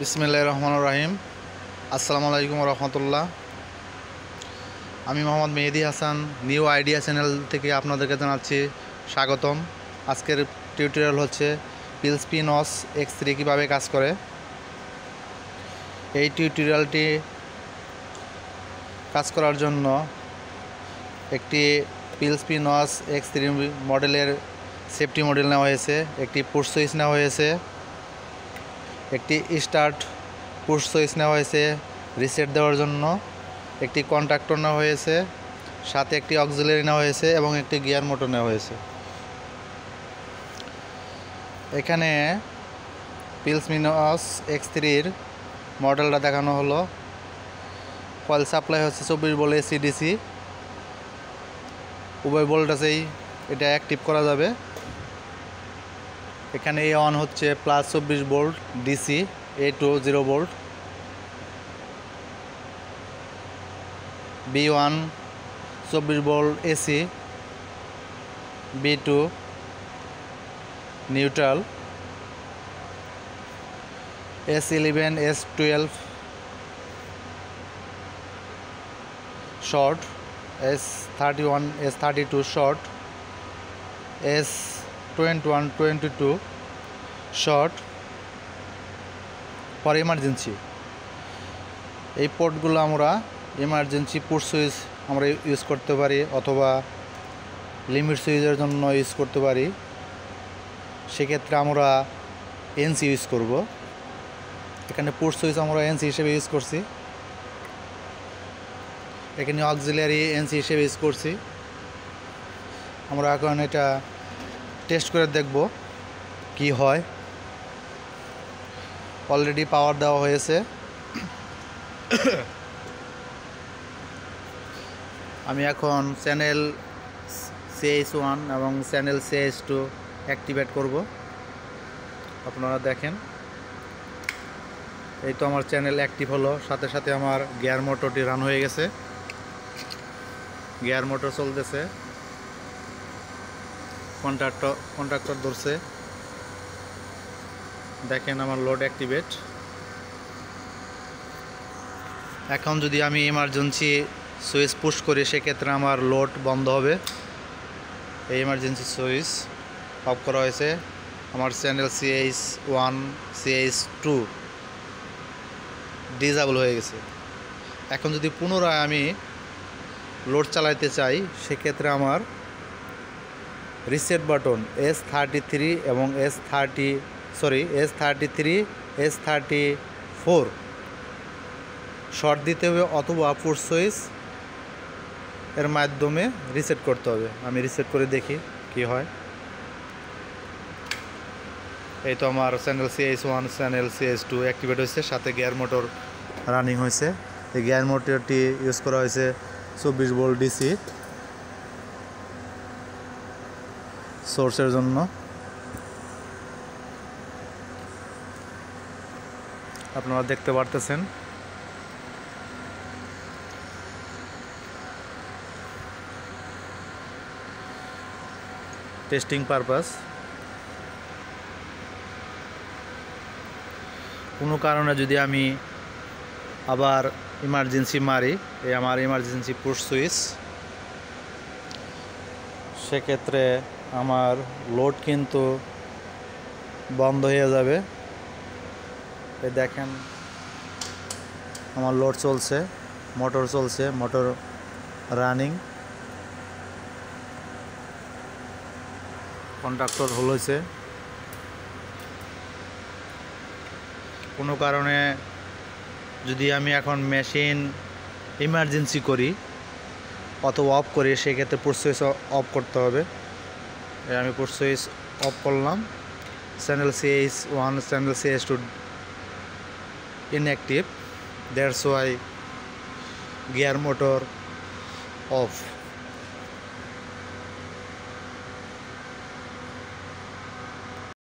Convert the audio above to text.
বিসমিল্লাহির রহমানির রহিম। আসসালামু আলাইকুম রহমতুল্লাহ। আমি Mohammad Mehedi Hasan, new idea channel থেকে আপনাদেরকে জানাচ্ছি স্বাগতম। আজকের টিউটোরিয়াল হচ্ছে পিলস্পিনস X3 কীভাবে কাজ করে। এই টিউটোরিয়ালটি কাজ করার জন্য একটি পিলস্পিনস X3 মডেলের সেফটি মডেল নেওয়া হয়েছে, একটি পুশ সুইচ নেওয়া হয়েছে, একটি স্টার্ট পুশ সুইচ নেওয়া হয়েছে রিসেট দেওয়ার জন্য, একটি কন্ট্যাক্টর নেওয়া হয়েছে, সাথে একটি অক্সিলারি নেওয়া হয়েছে এবং একটি গিয়ার মোটর নেওয়া হয়েছে। এখানে পিলস্পিনস X3-র মডেলটা দেখানো হলো। কয়েল সাপ্লাই হচ্ছে 24 ভোল্ট AC DC, উভয় ভোল্টেজেই এটা অ্যাক্টিভ করা যাবে। এখানে A1 হচ্ছে plus 24 volt DC, A2 0 volt, B1 24 volt AC, B2 neutral, S11 S12 short, S31 S32 short, S21 22 short for emergency. এই পোর্টগুলো আমরা ইমার্জেন্সি পুশ সুইচ আমরা ইউজ করতে পারি অথবা লিমিট সুইচের জন্য ইউজ করতে পারি। সেক্ষেত্রে আমরা NC ইউজ করব। এখানে পুশ সুইচ আমরা NC হিসেবে ইউজ করছি, এখানে অক্সিলারি NC হিসেবে ইউজ করছি। আমরা এখন এটা টেস্ট করে দেখব কি হয়। অলরেডি পাওয়ার দেওয়া হয়েছে। আমি এখন চ্যানেল CH1 এবং চ্যানেল CH2 অ্যাক্টিভেট করব। আপনারা দেখেন, এই তো আমার চ্যানেল অ্যাক্টিভ হলো, সাথে সাথে আমার গিয়ার মোটরটি রান হয়ে গেছে। গিয়ার মোটর চলতেছে, কন্ট্রাক্টর ধরছে। দেখেন আমার লোড অ্যাক্টিভেট। এখন যদি আমি ইমার্জেন্সি সুইচ পুশ করি সেক্ষেত্রে আমার লোড বন্ধ হবে। এই ইমার্জেন্সি সুইচ অফ করা হয়েছে। আমার চ্যানেল CH1 CH2 ডিসেবল হয়ে গেছে। এখন যদি পুনরায় আমি লোড চালাইতে চাই সেক্ষেত্রে আমার রিসেট বাটন S33 এবং S33 S34 শর্ট দিতে হবে অথবা পুশ সুইচ এর মাধ্যমে রিসেট করতে হবে। আমি রিসেট করে দেখি কি হয়। এই তো আমার channel CH1 channel CH2 activate হয়েছে, সাথে গিয়ার মোটর রানিং হয়েছে। এই গিয়ার মোটরটি ইউজ করা হয়েছে 24 ভোল্ট DC সোর্সের জন্য। আপনারা দেখতে পারতেছেন। Testing purpose. কোনো কারণে যদি আমি আবার ইমার্জেন্সি মারি, এই আমার ইমার্জেন্সি পুশ সুইচ, সেক্ষেত্রে আমার লোড কিন্তু বন্ধ হয়ে যাবে। এই দেখেন আমার লোড চলছে, মোটর চলছে, মোটর রানিং, কন্ট্রাক্টর হয়েছে। কোনো কারণে যদি আমি এখন মেশিন ইমার্জেন্সি করি অথবা অফ করি সেক্ষেত্রে পুশ সুইচ অফ করতে হবে। আমি পুশ সুইচ অফ করলাম। Channel CH1 channel CH2 inactive, that's why gear motor off.